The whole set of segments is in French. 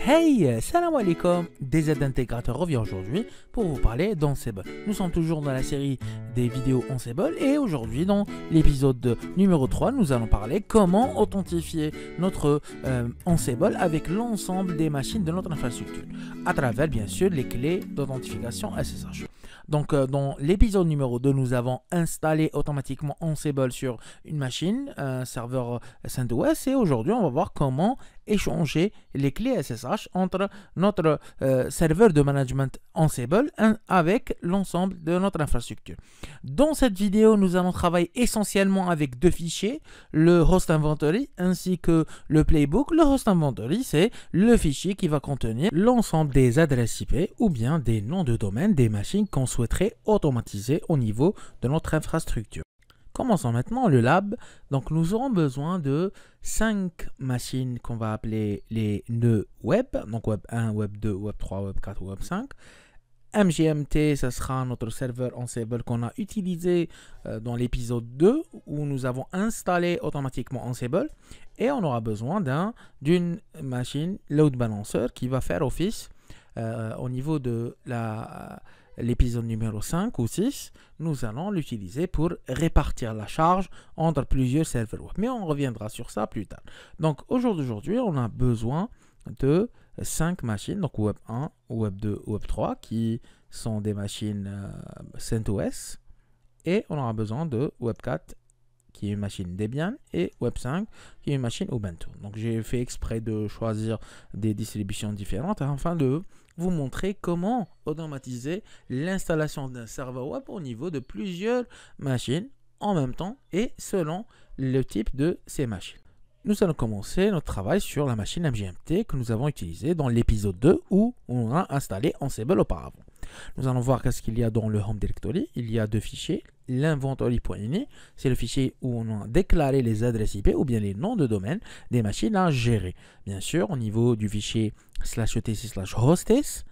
Hey, salam alaikum, DZ Intégrateur revient aujourd'hui pour vous parler d'Ansible. Nous sommes toujours dans la série des vidéos Ansible et aujourd'hui dans l'épisode numéro 3, nous allons parler comment authentifier notre Ansible avec l'ensemble des machines de notre infrastructure à travers bien sûr les clés d'authentification SSH. Donc dans l'épisode numéro 2, nous avons installé automatiquement Ansible sur une machine, un serveur CentOS, et aujourd'hui on va voir comment échanger les clés SSH entre notre serveur de management Ansible avec l'ensemble de notre infrastructure. Dans cette vidéo, nous allons travailler essentiellement avec deux fichiers, le host inventory ainsi que le playbook. Le host inventory, c'est le fichier qui va contenir l'ensemble des adresses IP ou bien des noms de domaine des machines qu'on souhaiterait automatiser au niveau de notre infrastructure. Commençons maintenant le lab. Donc nous aurons besoin de 5 machines qu'on va appeler les nœuds web. Donc web 1, web 2, web 3, web 4, web 5. MGMT, ce sera notre serveur Ansible qu'on a utilisé dans l'épisode 2 où nous avons installé automatiquement Ansible. Et on aura besoin d'une machine load balancer qui va faire office au niveau de l'épisode numéro 5 ou 6, nous allons l'utiliser pour répartir la charge entre plusieurs serveurs web. Mais on reviendra sur ça plus tard. Donc aujourd'hui, on a besoin de 5 machines, donc Web 1, Web 2, Web 3, qui sont des machines CentOS. Et on aura besoin de Web 4, qui est une machine Debian, et Web 5, qui est une machine Ubuntu. Donc j'ai fait exprès de choisir des distributions différentes afin de vous montrer comment automatiser l'installation d'un serveur web au niveau de plusieurs machines en même temps et selon le type de ces machines. Nous allons commencer notre travail sur la machine MGMT que nous avons utilisée dans l'épisode 2 où on a installé Ansible auparavant. Nous allons voir qu'est-ce qu'il y a dans le Home Directory. Il y a deux fichiers. L'inventory.ini, c'est le fichier où on a déclaré les adresses IP ou bien les noms de domaine des machines à gérer. Bien sûr, au niveau du fichier /etc/hostess,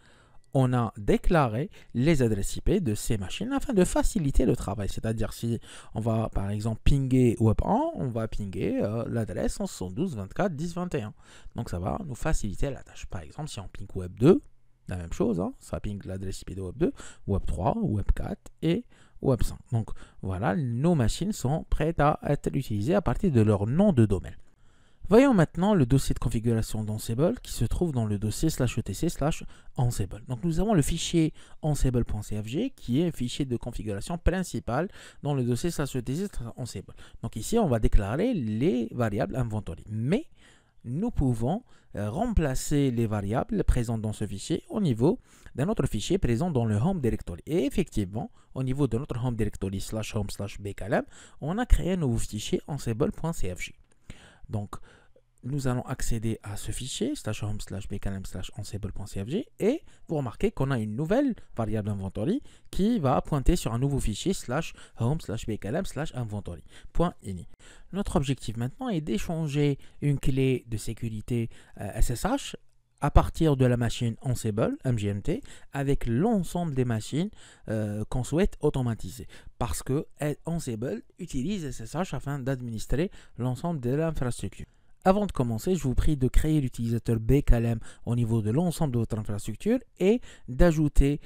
on a déclaré les adresses IP de ces machines afin de faciliter le travail. C'est-à-dire si on va par exemple pinguer Web 1, on va pinguer l'adresse 172.24.10.21. Donc ça va nous faciliter la tâche. Par exemple, si on ping Web 2, la même chose, ça ping l'adresse IP de Web 2, Web 3, Web 4 et Web 5. Donc voilà, nos machines sont prêtes à être utilisées à partir de leur nom de domaine. Voyons maintenant le dossier de configuration d'Ansible qui se trouve dans le dossier /etc/Ansible. Donc nous avons le fichier ansible.cfg qui est un fichier de configuration principal dans le dossier /etc/Ansible. Donc ici on va déclarer les variables inventory. Mais nous pouvons remplacer les variables présentes dans ce fichier au niveau d'un autre fichier présent dans le Home Directory. Et effectivement, au niveau de notre Home Directory /home/bklm, on a créé un nouveau fichier ansible.cfg. Donc, nous allons accéder à ce fichier /home/bklm/ansible.cfg et vous remarquez qu'on a une nouvelle variable inventory qui va pointer sur un nouveau fichier /home/bklm/inventory.ini. Notre objectif maintenant est d'échanger une clé de sécurité SSH à partir de la machine Ansible, MGMT, avec l'ensemble des machines qu'on souhaite automatiser. Parce que Ansible utilise SSH afin d'administrer l'ensemble de l'infrastructure. Avant de commencer, je vous prie de créer l'utilisateur bklm au niveau de l'ensemble de votre infrastructure et d'ajouter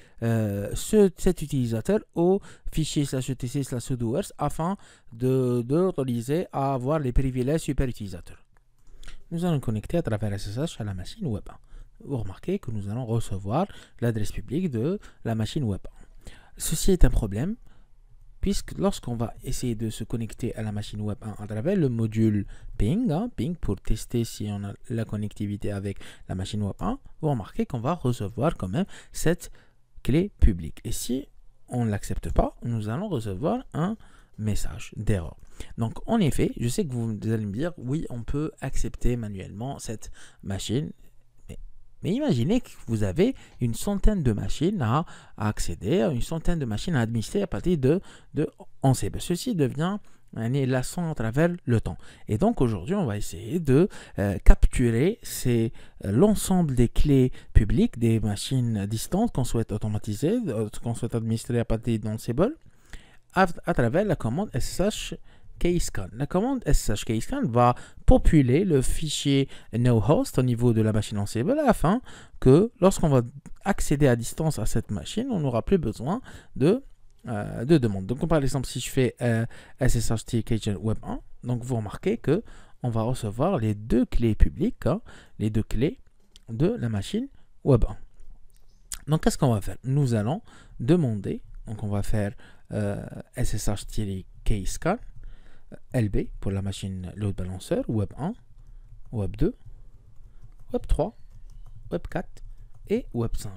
cet utilisateur au fichier /etc/sudoers afin de l'autoriser à avoir les privilèges super utilisateurs. Nous allons connecter à travers SSH à la machine Web 1. Vous remarquez que nous allons recevoir l'adresse publique de la machine Web 1. Ceci est un problème puisque lorsqu'on va essayer de se connecter à la machine Web 1 à travers le module ping, ping pour tester si on a la connectivité avec la machine Web 1, vous remarquez qu'on va recevoir quand même cette clé publique. Et si on ne l'accepte pas, nous allons recevoir un message d'erreur. Donc en effet, je sais que vous allez me dire, oui, on peut accepter manuellement cette machine. Mais imaginez que vous avez une centaine de machines à accéder, une centaine de machines à administrer à partir de Ansible. Ceci devient lassant à travers le temps. Et donc aujourd'hui, on va essayer de capturer l'ensemble des clés publiques des machines distantes qu'on souhaite automatiser, qu'on souhaite administrer à partir d'Ansible, à travers la commande SSH Keyscan. La commande SSH Keyscan va populer le fichier nohost au niveau de la machine Ansible afin que lorsqu'on va accéder à distance à cette machine, on n'aura plus besoin de demande. Donc par exemple, si je fais SSH Keygcan Web 1, donc vous remarquez que on va recevoir les deux clés publiques, les deux clés de la machine Web 1. Donc qu'est-ce qu'on va faire? Nous allons demander, donc on va faire SSH-Keyscan LB pour la machine load balancer, Web 1, Web 2, Web 3, Web 4 et Web 5.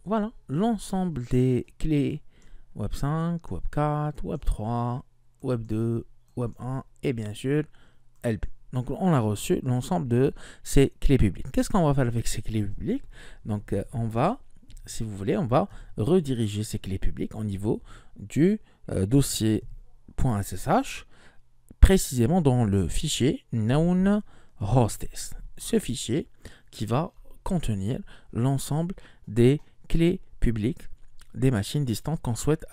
Voilà l'ensemble des clés Web 5, Web 4, Web 3, Web 2, Web 1 et bien sûr LB. Donc on a reçu l'ensemble de ces clés publiques. Qu'est-ce qu'on va faire avec ces clés publiques? Donc on va, si vous voulez, on va rediriger ces clés publiques au niveau du dossier .ssh, précisément dans le fichier known hostess. Ce fichier qui va contenir l'ensemble des clés publiques des machines distantes qu'on souhaite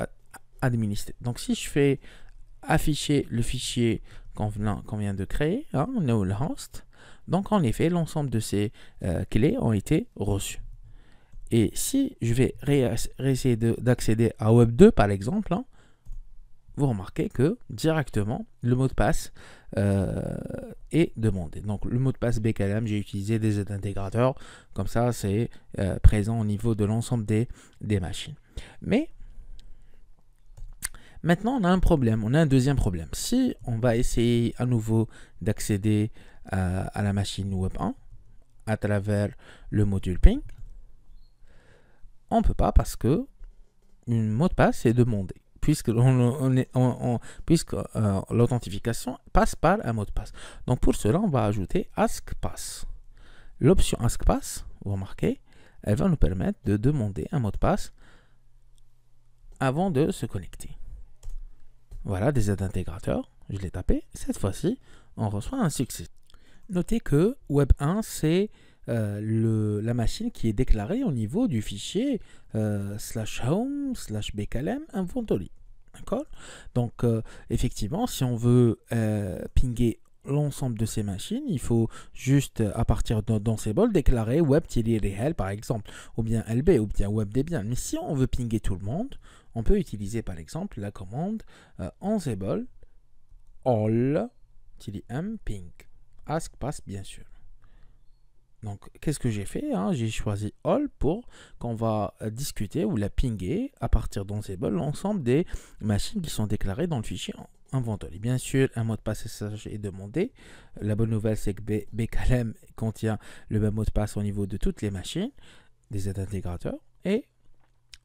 administrer. Donc si je fais afficher le fichier qu'on vient de créer, known host, donc en effet l'ensemble de ces clés ont été reçues. Et si je vais réessayer d'accéder à Web 2 par exemple, vous remarquez que directement le mot de passe est demandé. Donc le mot de passe BKLM, j'ai utilisé des intégrateurs, comme ça c'est présent au niveau de l'ensemble des machines. Mais maintenant on a un problème, on a un deuxième problème. Si on va essayer à nouveau d'accéder à la machine Web 1 à travers le module ping, on ne peut pas parce que un mot de passe est demandé. Puisque l'authentification passe par un mot de passe. Donc pour cela, on va ajouter AskPass. L'option AskPass, vous remarquez, elle va nous permettre de demander un mot de passe avant de se connecter. Voilà des aides intégrateurs. Je l'ai tapé. Cette fois-ci, on reçoit un succès. Notez que Web 1, c'est la machine qui est déclarée au niveau du fichier /home/bklm inventory. D'accord? Donc, effectivement, si on veut pinguer l'ensemble de ces machines, il faut juste, à partir d'Ansible, déclarer web-rel par exemple, ou bien lb, ou bien web-debian. Mais si on veut pinguer tout le monde, on peut utiliser par exemple la commande Ansible all-m ping. AskPass, bien sûr. Donc, qu'est-ce que j'ai fait? J'ai choisi All pour qu'on va discuter ou la pinguer à partir d'Ansible l'ensemble des machines qui sont déclarées dans le fichier inventory. Bien sûr, un mot de passe SSH est demandé. La bonne nouvelle, c'est que BKLM contient le même mot de passe au niveau de toutes les machines, des aides intégrateurs. Et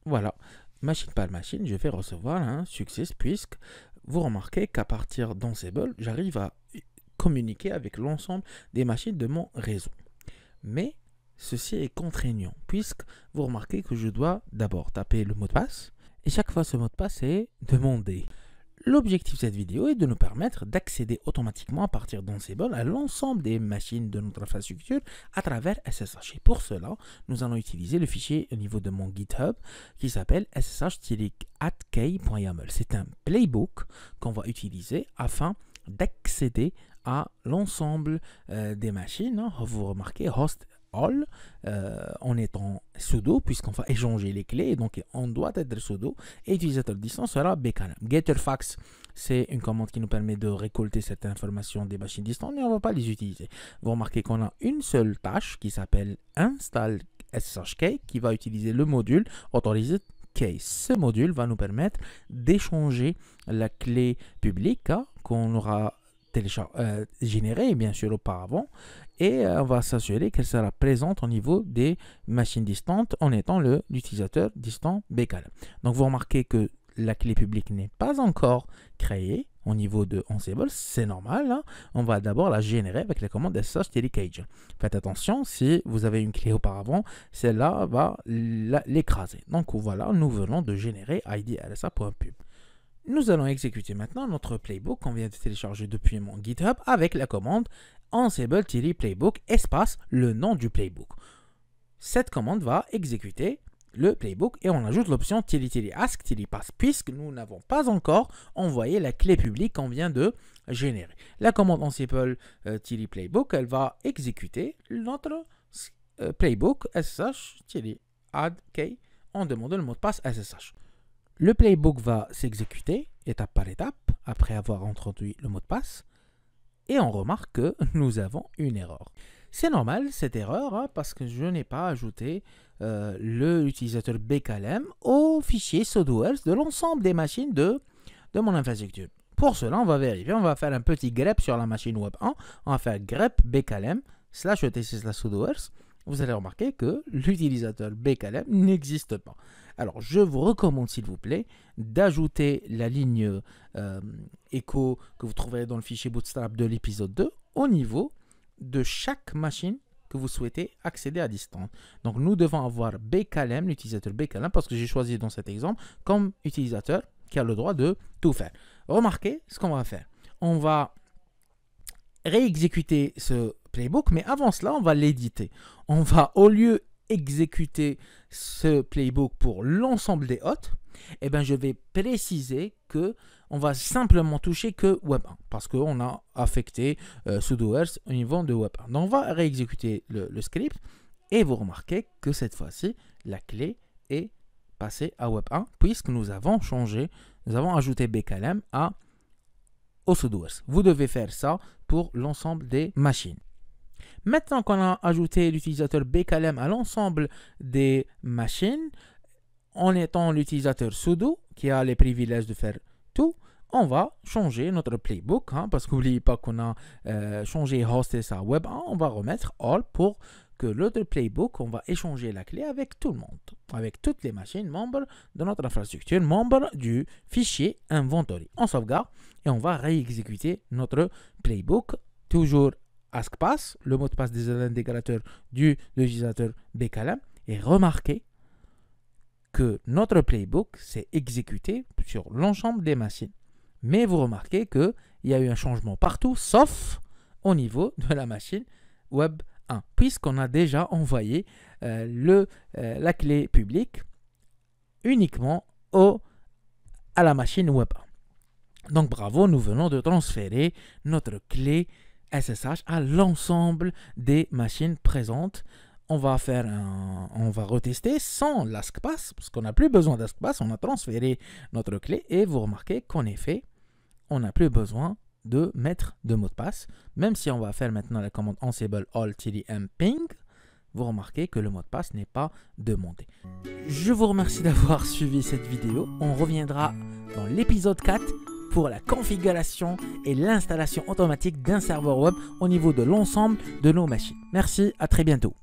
voilà, machine par machine, je vais recevoir un succès puisque vous remarquez qu'à partir d'Ansible, j'arrive à communiquer avec l'ensemble des machines de mon réseau. Mais ceci est contraignant puisque vous remarquez que je dois d'abord taper le mot de passe et chaque fois ce mot de passe est demandé. L'objectif de cette vidéo est de nous permettre d'accéder automatiquement à partir d'Ansible à l'ensemble des machines de notre infrastructure à travers SSH. Et pour cela, nous allons utiliser le fichier au niveau de mon GitHub qui s'appelle ssh-at-key.yaml. C'est un playbook qu'on va utiliser afin d'accéder à l'ensemble des machines. Vous remarquez host all en étant sudo puisqu'on va échanger les clés, donc on doit être sudo et utilisateur de distance sera bklm. Getterfax, c'est une commande qui nous permet de récolter cette information des machines distantes, mais on ne va pas les utiliser. Vous remarquez qu'on a une seule tâche qui s'appelle install sshk qui va utiliser le module authorized case. Ce module va nous permettre d'échanger la clé publique qu'on aura générée bien sûr auparavant et on va s'assurer qu'elle sera présente au niveau des machines distantes en étant l'utilisateur distant bklm. Donc vous remarquez que la clé publique n'est pas encore créée au niveau de Ansible, c'est normal. On va d'abord la générer avec la commande ssh-cage. Faites attention, si vous avez une clé auparavant, celle-là va l'écraser. Donc voilà, nous venons de générer id-rsa.pub. Nous allons exécuter maintenant notre playbook qu'on vient de télécharger depuis mon GitHub avec la commande Ansible-playbook espace le nom du playbook. Cette commande va exécuter le playbook et on ajoute l'option ask pass puisque nous n'avons pas encore envoyé la clé publique qu'on vient de générer. La commande Ansible playbook, elle va exécuter notre playbook ssh-add key en demandant le mot de passe SSH. Le playbook va s'exécuter étape par étape après avoir introduit le mot de passe et on remarque que nous avons une erreur. C'est normal cette erreur hein, parce que je n'ai pas ajouté l'utilisateur BKLM au fichier sudoers de l'ensemble des machines de mon infrastructure. Pour cela, on va vérifier, on va faire un petit grep sur la machine web 1, on va faire grep BKLM /etc/sudoers. Vous allez remarquer que l'utilisateur BKLM n'existe pas. Alors, je vous recommande, s'il vous plaît, d'ajouter la ligne echo que vous trouverez dans le fichier Bootstrap de l'épisode 2 au niveau de chaque machine que vous souhaitez accéder à distance. Donc, nous devons avoir BKLM, l'utilisateur BKLM, parce que j'ai choisi dans cet exemple comme utilisateur qui a le droit de tout faire. Remarquez ce qu'on va faire. On va réexécuter ce playbook, mais avant cela, on va l'éditer. On va, au lieu exécuter ce playbook pour l'ensemble des hôtes, eh bien, je vais préciser que on va simplement toucher que Web1 parce qu'on a affecté sudoers au niveau de Web1. Donc, on va réexécuter le script et vous remarquez que cette fois-ci, la clé est passée à Web1 puisque nous avons changé, nous avons ajouté BKLM au sudoers. Vous devez faire ça pour l'ensemble des machines. Maintenant qu'on a ajouté l'utilisateur BKLM à l'ensemble des machines, en étant l'utilisateur sudo qui a les privilèges de faire tout, on va changer notre playbook hein, parce qu'oubliez pas qu'on a changé host à web1, on va remettre all pour que l'autre playbook, on va échanger la clé avec tout le monde, avec toutes les machines membres de notre infrastructure, membres du fichier inventory. On sauvegarde et on va réexécuter notre playbook, toujours askpass, le mot de passe des intégrateurs de l'utilisateur BKLM, et remarquez que notre playbook s'est exécuté sur l'ensemble des machines. Mais vous remarquez qu'il y a eu un changement partout, sauf au niveau de la machine web 1, puisqu'on a déjà envoyé la clé publique uniquement à la machine web 1. Donc bravo, nous venons de transférer notre clé SSH à l'ensemble des machines présentes. On va retester sans l'AskPass, parce qu'on n'a plus besoin d'AskPass, on a transféré notre clé et vous remarquez qu'en effet, on n'a plus besoin de mettre de mot de passe. Même si on va faire maintenant la commande Ansible all-m ping, vous remarquez que le mot de passe n'est pas demandé. Je vous remercie d'avoir suivi cette vidéo. On reviendra dans l'épisode 4 pour la configuration et l'installation automatique d'un serveur web au niveau de l'ensemble de nos machines. Merci, à très bientôt.